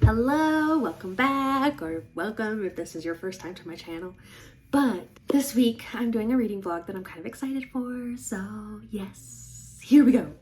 Hello, welcome back, or welcome if this is your first time to my channel. But this week I'm doing a reading vlog that I'm kind of excited for, so yes, here we go.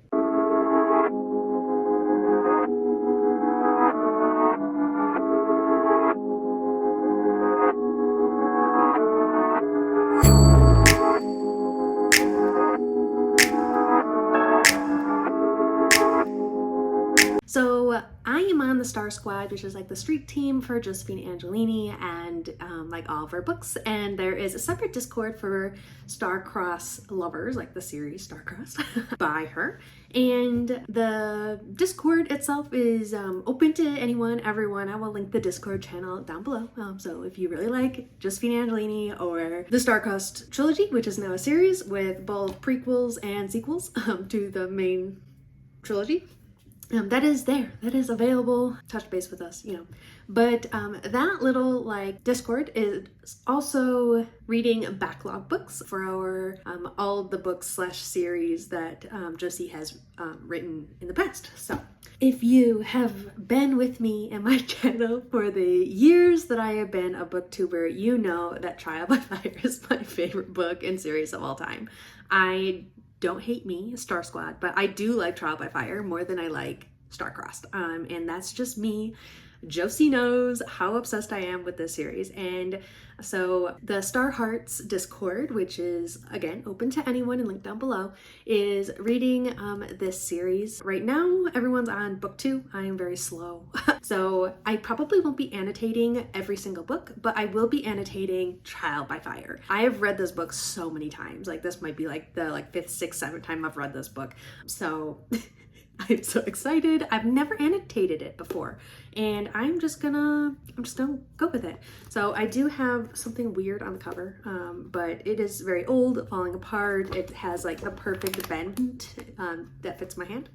So I am on the Star Squad, which is like the street team for Josephine Angelini and like all of her books. And there is a separate Discord for Star-Crossed lovers, like the series Star-Crossed by her. And the Discord itself is open to anyone, everyone. I will link the Discord channel down below. So if you really like Josephine Angelini or the Star-Crossed trilogy, which is now a series with both prequels and sequels to the main trilogy, that is there, that is available. Touch base with us, but that little like Discord is also reading backlog books for our all of the books slash series that Josie has written in the past. So if you have been with me and my channel for the years that I have been a booktuber, you know that Trial by Fire is my favorite book and series of all time. Don't hate me, Star Squad, but I do like Trial by Fire more than I like Star-Crossed. And that's just me. Josie knows how obsessed I am with this series. And so the Star Hearts Discord, which is again open to anyone and linked down below, is reading this series. Right now, everyone's on book 2. I am very slow. So I probably won't be annotating every single book, but I will be annotating Trial by Fire. I have read this book so many times. Like this might be like the 5th, 6th, 7th time I've read this book. So I'm so excited. I've never annotated it before, and I'm just gonna go with it. So I do have something weird on the cover, but it is very old, falling apart. It has like the perfect bend that fits my hand.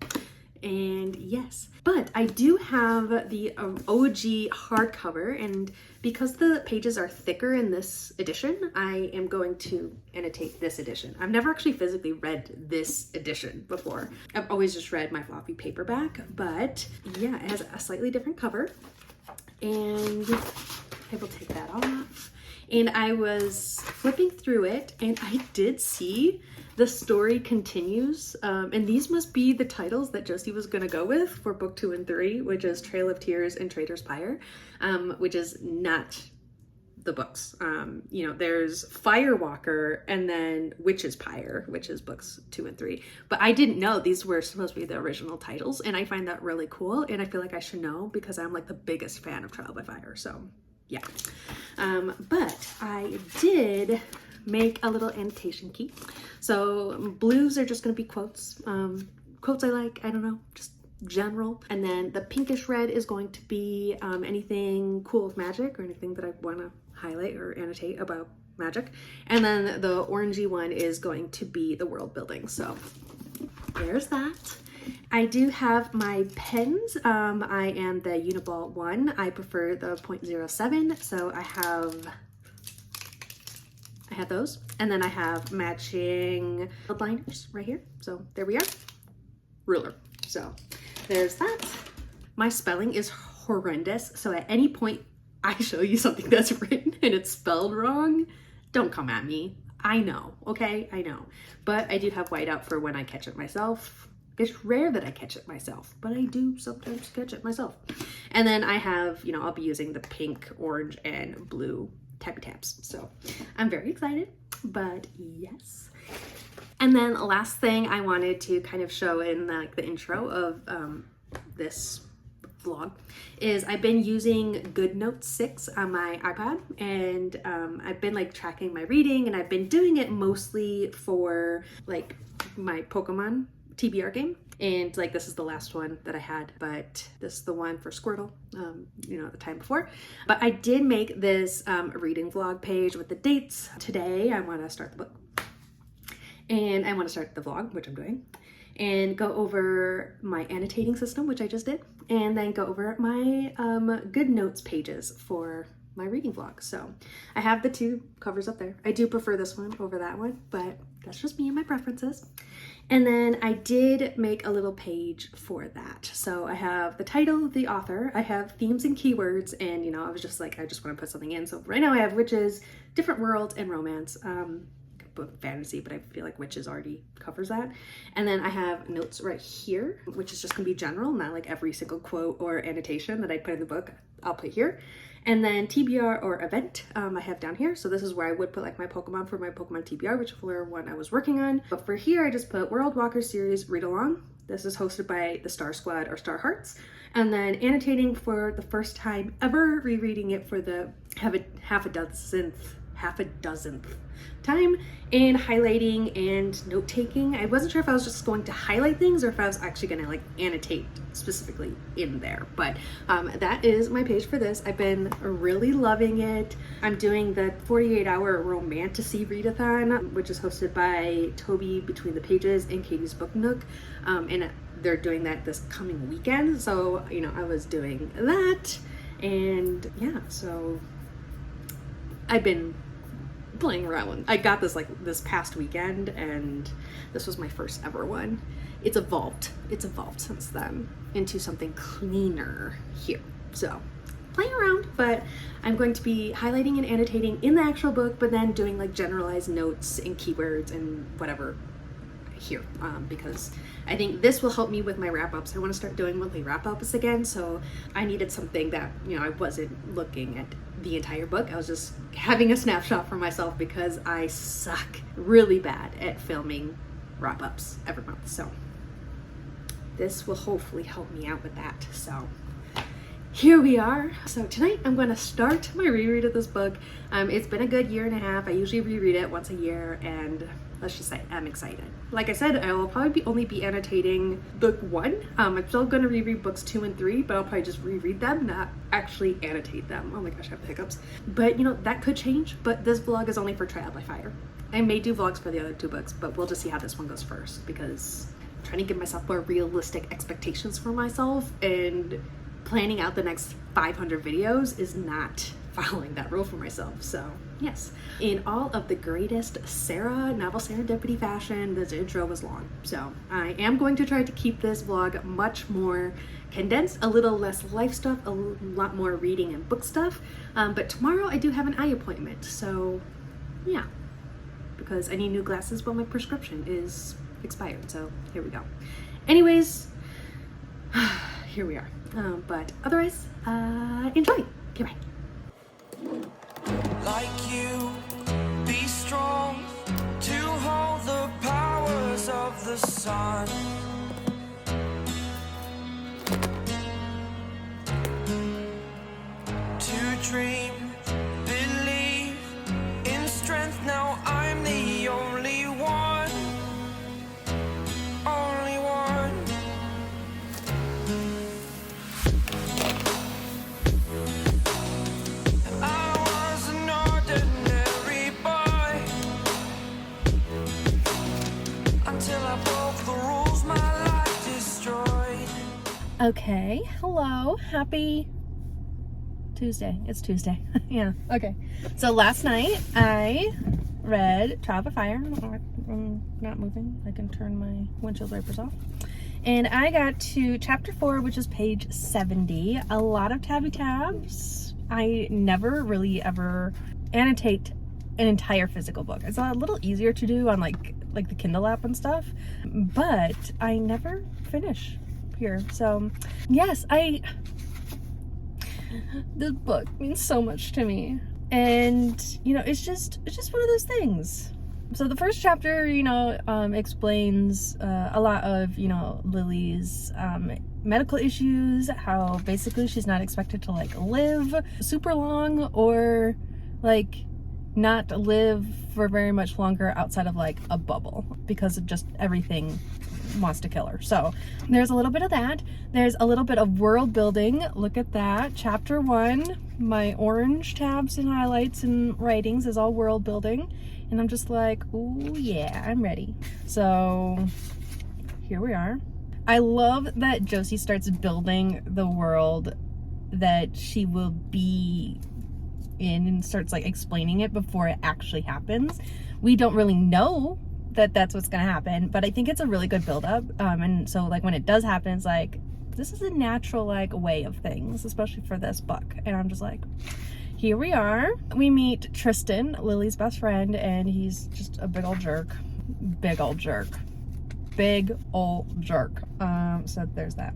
And yes, but I do have the OG hardcover, and because the pages are thicker in this edition, I am going to annotate this edition. I've never actually physically read this edition before. I've always just read my floppy paperback, but yeah, it has a slightly different cover, and I will take that off. And I was flipping through it, and I did see the story continues, and these must be the titles that Josie was gonna go with for book 2 and 3, which is Trail of Tears and Traitor's Pyre, which is not the books. There's Firewalker and then Witch's Pyre, which is books 2 and 3. But I didn't know these were supposed to be the original titles, and I find that really cool, and I feel like I should know because I'm like the biggest fan of Trial by Fire, so yeah. But I did make a little annotation key. So blues are just going to be quotes. Quotes I like, I don't know, just general. And then the pinkish red is going to be anything cool with magic or anything that I want to highlight or annotate about magic. And then the orangey one is going to be the world building. So there's that. I do have my pens. I am the Uniball 1. I prefer the .07, so I have those. And then I have matching liners right here. So there we are. Ruler. So there's that. My spelling is horrendous. So at any point I show you something that's written and it's spelled wrong, don't come at me. I know, okay? I know. But I do have whiteout for when I catch it myself. It's rare that I catch it myself, but I do sometimes catch it myself. And then I have, I'll be using the pink, orange, and blue tappy taps. So I'm very excited, but yes. And then last thing I wanted to kind of show in the intro of this vlog is I've been using GoodNotes 6 on my iPad, and I've been tracking my reading, and I've been doing it mostly for my Pokemon TBR game. And this is the last one that I had, but this is the one for Squirtle, the time before. But I did make this reading vlog page with the dates. Today, I want to start the book. And I want to start the vlog, which I'm doing, and go over my annotating system, which I just did, and then go over my GoodNotes pages for my reading vlog. So I have the 2 covers up there. I do prefer this one over that one, but that's just me and my preferences. And then I did make a little page for that. So I have the title, the author, I have themes and keywords, and you know, I was just like, I just want to put something in. So right now I have witches, different worlds, and romance. Fantasy, but I feel like witches already covers that. And then I have notes right here, which is just gonna be general, not like every single quote or annotation that I put in the book, I'll put here. And then TBR or event, I have down here. So this is where I would put like my Pokemon for my Pokemon TBR, which were one I was working on. But for here, I just put World Walker Series Read Along. This is hosted by the Star Squad or Star Hearts. And then annotating for the first time ever, rereading it for the half a dozenth time, and highlighting and note-taking. I wasn't sure if I was just going to highlight things or if I was actually gonna like annotate specifically in there, but that is my page for this. I've been really loving it. I'm doing the 48-hour romantasy readathon, which is hosted by Toby Between the Pages and Katie's Book Nook, and they're doing that this coming weekend. So, you know, I was doing that, and yeah, so I've been playing around with. I got this like this past weekend, and this was my first ever one. It's evolved since then into something cleaner here. So playing around, but I'm going to be highlighting and annotating in the actual book, but then doing like generalized notes and keywords and whatever here, because I think this will help me with my wrap-ups. I want to start doing monthly wrap-ups again, so I needed something that, you know, I wasn't looking at the entire book. I was just having a snapshot for myself because I suck really bad at filming wrap-ups every month. So this will hopefully help me out with that. So here we are. So tonight I'm going to start my reread of this book. It's been a good year and a half. I usually reread it once a year, and let's just say I'm excited. Like I said, I will probably only be annotating book 1. I'm still going to reread books 2 and 3, but I'll probably just reread them, not actually annotate them. Oh my gosh, I have the hiccups. But you know, that could change, but this vlog is only for Trial by Fire. I may do vlogs for the other 2 books, but we'll just see how this one goes first, because I'm trying to give myself more realistic expectations for myself, and planning out the next 500 videos is not following that rule for myself. So yes, in all of the greatest novel Sarah-ndipity fashion, this intro was long. So I am going to try to keep this vlog much more condensed, a little less life stuff, a lot more reading and book stuff. But tomorrow I do have an eye appointment. So yeah, because I need new glasses, but my prescription is expired. So here we go. Anyways, here we are. But otherwise, enjoy. Okay, bye. Like you, be strong to hold the powers of the sun. To dream, believe in strength. Now I'm the only one. Only one. Okay, hello, happy Tuesday. It's Tuesday. Yeah, okay. So last night I read Trial by Fire. I'm not moving. I can turn my windshield wipers off. And I got to chapter 4, which is page 70. A lot of tabby tabs. I never really ever annotate an entire physical book. It's a little easier to do on like the Kindle app and stuff, but I never finish here. So yes, this book means so much to me, and you know, it's just one of those things. So the first chapter, you know, explains a lot of, you know, Lily's medical issues, how basically she's not expected to like live super long or like not live for very much longer outside of like a bubble, because of just everything wants to kill her. So there's a little bit of that. There's a little bit of world building. Look at that. Chapter 1, my orange tabs and highlights and writings is all world building, and I'm just like, oh yeah, I'm ready. So here we are. I love that Josie starts building the world that she will be in and starts like explaining it before it actually happens. We don't really know that that's what's gonna happen, but I think it's a really good build-up. And so like when it does happen, it's like, this is a natural like way of things, especially for this book. And I'm just like, here we are. We meet Tristan, Lily's best friend, and he's just a big old jerk. Big old jerk. Big old jerk. So there's that.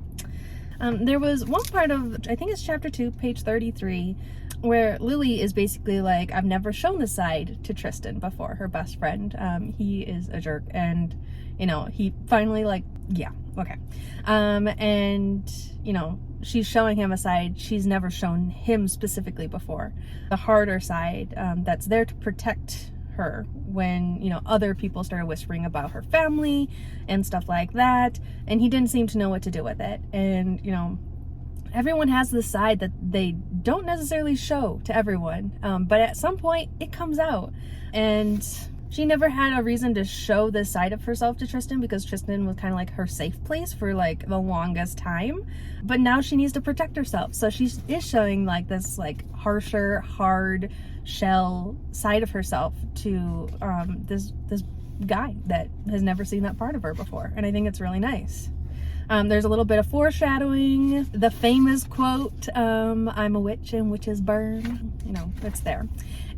There was one part of, I think it's chapter 2, page 33, where Lily is basically like, I've never shown this side to Tristan before, her best friend. He is a jerk, and, you know, he finally like, yeah, okay. And, you know, she's showing him a side she's never shown him specifically before. The harder side that's there to protect her when, you know, other people started whispering about her family and stuff like that, and he didn't seem to know what to do with it. And, you know, everyone has this side that they don't necessarily show to everyone, but at some point it comes out, and she never had a reason to show this side of herself to Tristan because Tristan was kind of like her safe place for like the longest time. But now she needs to protect herself, so she is showing like this like harsher, hard shell side of herself to this guy that has never seen that part of her before, and I think it's really nice. There's a little bit of foreshadowing, the famous quote, I'm a witch and witches burn, you know, it's there.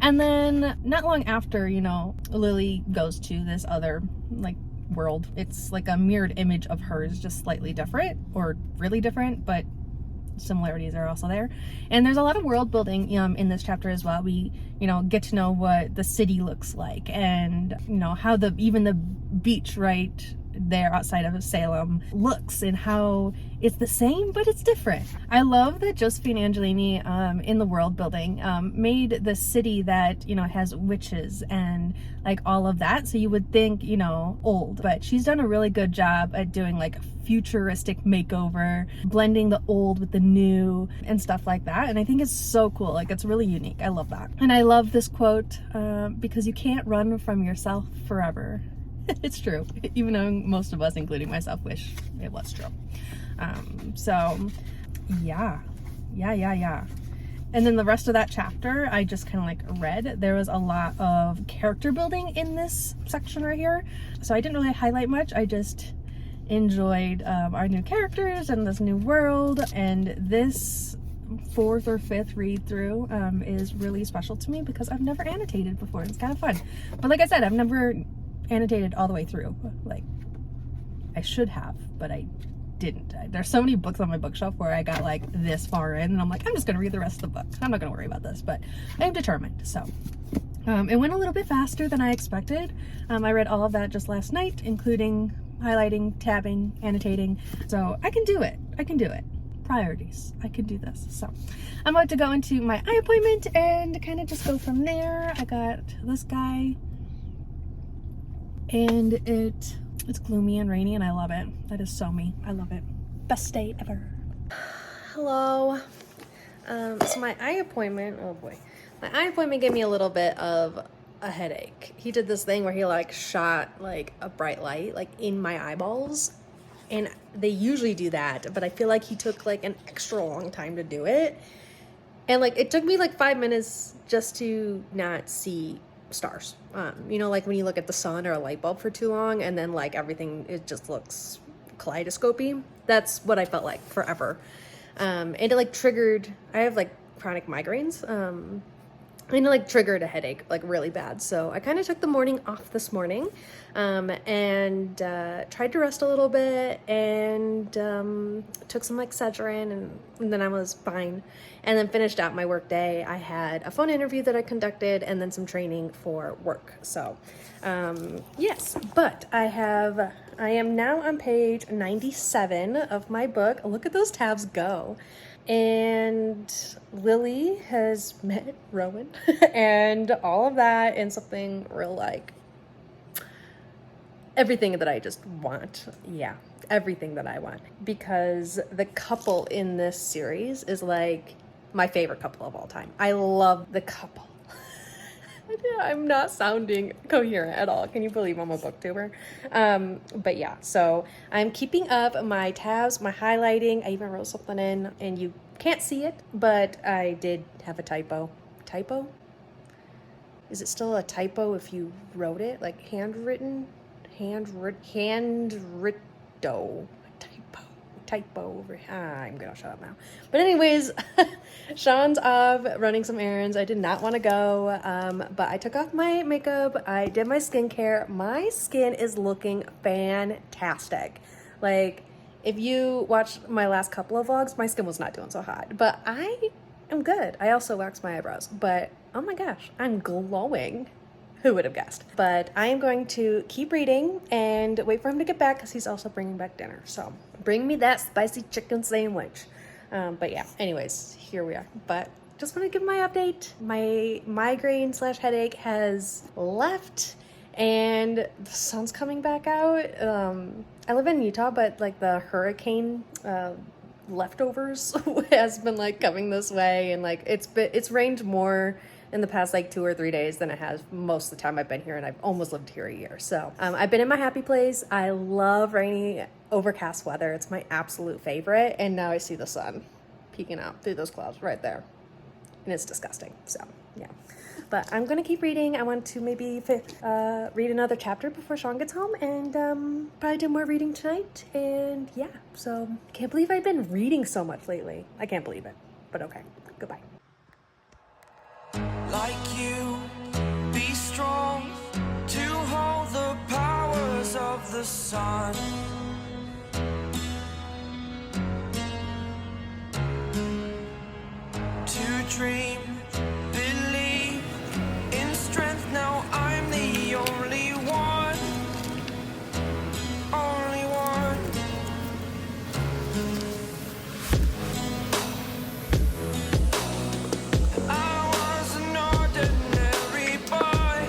And then not long after, you know, Lily goes to this other like world. It's like a mirrored image of hers, just slightly different, or really different, but similarities are also there. And there's a lot of world building in this chapter as well. We, you know, get to know what the city looks like, and, you know, how even the beach right there outside of Salem looks, and how it's the same but it's different. I love that Josephine Angelini in the world building made the city that, you know, has witches and like all of that, so you would think, you know, old, but she's done a really good job at doing like a futuristic makeover, blending the old with the new and stuff like that, and I think it's so cool. Like, it's really unique. I love that. And I love this quote because you can't run from yourself forever. It's true, even though most of us, including myself, wish it was true. So yeah. And then the rest of that chapter, I just kind of like read. There was a lot of character building in this section right here, so I didn't really highlight much. I just enjoyed our new characters and this new world, and this 4th or 5th read through is really special to me because I've never annotated before. It's kind of fun, but like I said, I've never annotated all the way through. Like, I should have, but I didn't. There's so many books on my bookshelf where I got like this far in and I'm like, I'm just gonna read the rest of the book. I'm not gonna worry about this, but I am determined. So it went a little bit faster than I expected. I read all of that just last night, including highlighting, tabbing, annotating, so I can do it. Priorities. I can do this. So I'm about to go into my eye appointment and kind of just go from there. I got this guy, and it's gloomy and rainy, and I love it. That is so me. I love it. Best day ever. Hello. So my eye appointment, oh boy. My eye appointment gave me a little bit of a headache. He did this thing where he like shot like a bright light like in my eyeballs, and they usually do that, but I feel like he took like an extra long time to do it. And like it took me like 5 minutes just to not see stars. You know, like when you look at the sun or a light bulb for too long and then like everything, it just looks kaleidoscopy. That's what I felt like forever. And it like triggered, I have like chronic migraines, and it like triggered a headache like really bad. So I kind of took the morning off this morning, and tried to rest a little bit, and took some like Excedrin, and then I was fine, and then finished out my work day. I had a phone interview that I conducted and then some training for work. So yes, but I am now on page 97 of my book. Look at those tabs go. And Lily has met Rowan and all of that, and something real like everything that I just want. Yeah, everything that I want, because the couple in this series is like my favorite couple of all time. I love the couple. I'm not sounding coherent at all. Can you believe I'm a booktuber? But yeah, so I'm keeping up my tabs, my highlighting. I even wrote something in, and you can't see it, but I did have a typo. Typo? Is it still a typo if you wrote it, like handwritten? typo over here. I'm gonna shut up now. But anyways, Sean's off running some errands. I did not want to go, but I took off my makeup. I did my skincare. My skin is looking fantastic. Like, if you watched my last couple of vlogs, my skin was not doing so hot, but I am good. I also waxed my eyebrows, but oh my gosh, I'm glowing. Who would have guessed? But I am going to keep reading and wait for him to get back because he's also bringing back dinner. So bring me that spicy chicken sandwich. But yeah, anyways, here we are. But just want to give my update. My migraine / headache has left and the sun's coming back out. I live in Utah, but like the hurricane leftovers has been like coming this way, and like it's rained more in the past like 2 or 3 days than it has most of the time I've been here, and I've almost lived here a year. So I've been in my happy place. I love rainy, overcast weather. It's my absolute favorite. And now I see the sun peeking out through those clouds right there, and it's disgusting. So yeah, but I'm gonna keep reading. I want to maybe read another chapter before Sean gets home, and probably do more reading tonight. And yeah, so can't believe I've been reading so much lately. I can't believe it, but okay, goodbye. Like you, be strong to hold the powers of the sun. To dream, believe in strength. Now I'm the only one, only one. I was an ordinary boy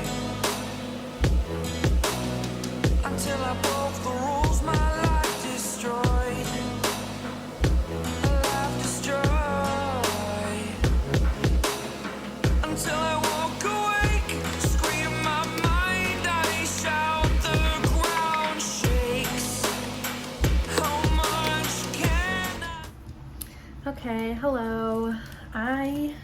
until I broke the rules. My life destroyed, life destroyed. Until I walk awake, scream my mind, I shout, the ground shakes. How much can I? Okay, hello. I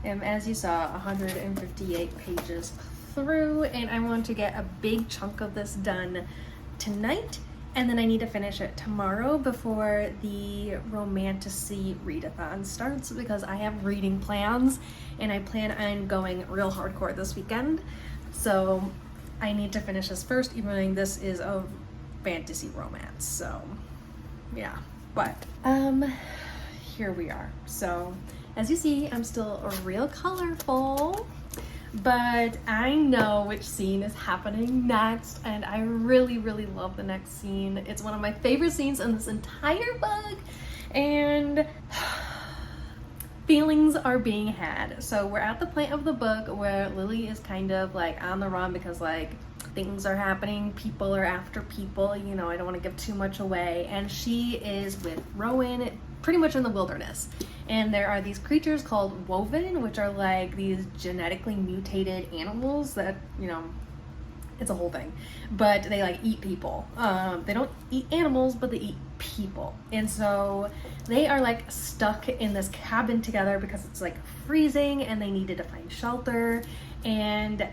am, as you saw, 158 pages through, and I want to get a big chunk of this done tonight, and then I need to finish it tomorrow before the Romantasy readathon starts, because I have reading plans and I plan on going real hardcore this weekend. So I need to finish this first, even though this is a fantasy romance. So yeah, but here we are. So as you see, I'm still real colorful, but I know which scene is happening next, and I really, really love the next scene. It's one of my favorite scenes in this entire book, and feelings are being had. So we're at the point of the book where Lily is kind of like on the run because like things are happening, people are after people, you know, I don't want to give too much away, and she is with Rowan pretty much in the wilderness. And there are these creatures called woven, which are like these genetically mutated animals that, you know, it's a whole thing, but they like eat people. They don't eat animals, but they eat people. And so they are like stuck in this cabin together because it's like freezing and they needed to find shelter, and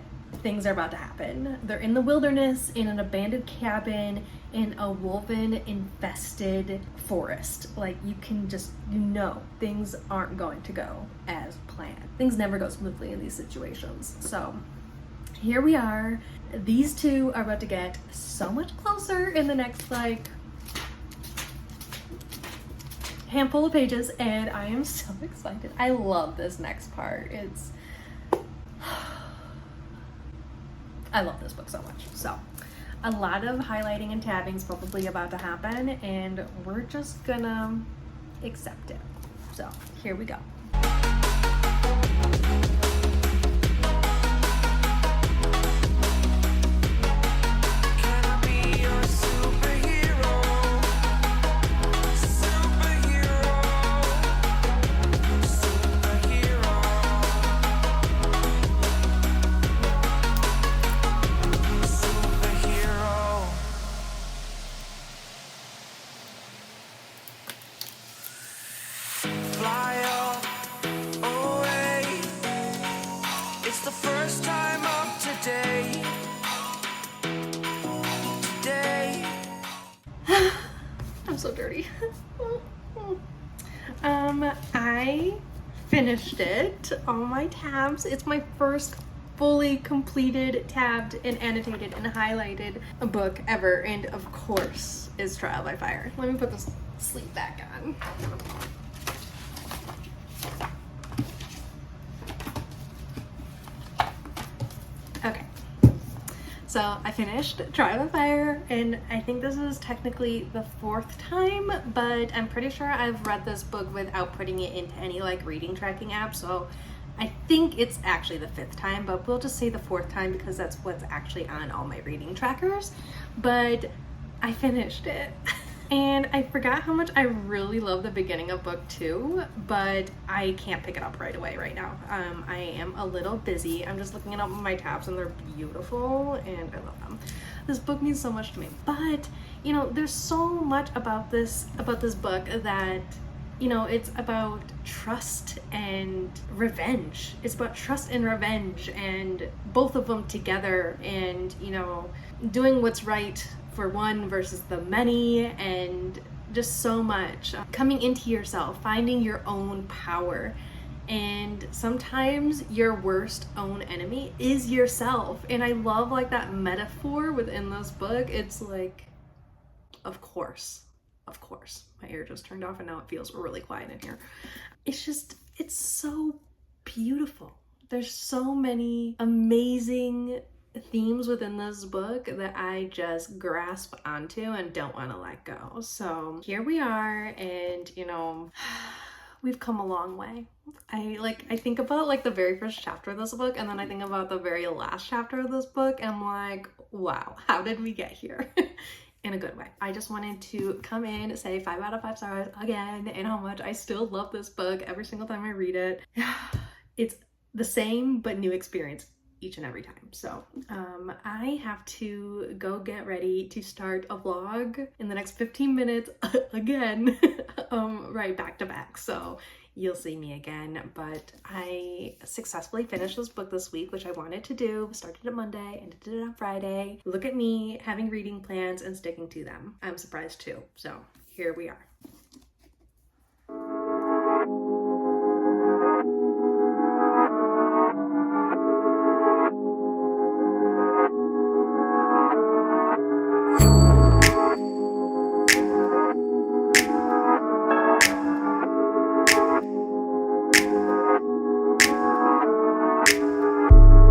things are about to happen. They're in the wilderness in an abandoned cabin in a woven infested forest. Like you can just, you know, things aren't going to go as planned. Things never go smoothly in these situations. So here we are. These two are about to get so much closer in the next like handful of pages, and I am so excited. I love this next part. I love this book so much. So a lot of highlighting and tabbing is probably about to happen, and we're just gonna accept it. So here we go. Fly off so dirty. I finished it, all my tabs. It's my first fully completed, tabbed, and annotated and highlighted book ever, and of course is Trial by Fire. Let me put this sleeve back on. Okay, so I finished Trial by Fire, and I think this is technically the 4th time, but I'm pretty sure I've read this book without putting it into any like reading tracking app, so I think it's actually the 5th time, but we'll just say the 4th time because that's what's actually on all my reading trackers. But I finished it. And I forgot how much I really love the beginning of book 2, but I can't pick it up right away right now. I am a little busy. I'm just looking at all my tabs and they're beautiful and I love them. This book means so much to me. But, you know, there's so much about this book that, you know, it's about trust and revenge. It's about trust and revenge, and both of them together, and, you know, doing what's right for one versus the many, and just so much. Coming into yourself, finding your own power. And sometimes your worst own enemy is yourself. And I love like that metaphor within this book. It's like, of course. My ear just turned off and now it feels really quiet in here. It's so beautiful. There's so many amazing themes within this book that I just grasp onto and don't want to let go. So here we are, and you know, we've come a long way. I think about like the very first chapter of this book, and then I think about the very last chapter of this book, and I'm like, wow, how did we get here? In a good way. I just wanted to come in, say 5 out of 5 stars again, and how much I still love this book every single time I read it. It's the same but new experience each and every time. So I have to go get ready to start a vlog in the next 15 minutes again, right back to back. So you'll see me again, but I successfully finished this book this week, which I wanted to do. Started it Monday and did it on Friday. Look at me having reading plans and sticking to them. I'm surprised too. So here we are.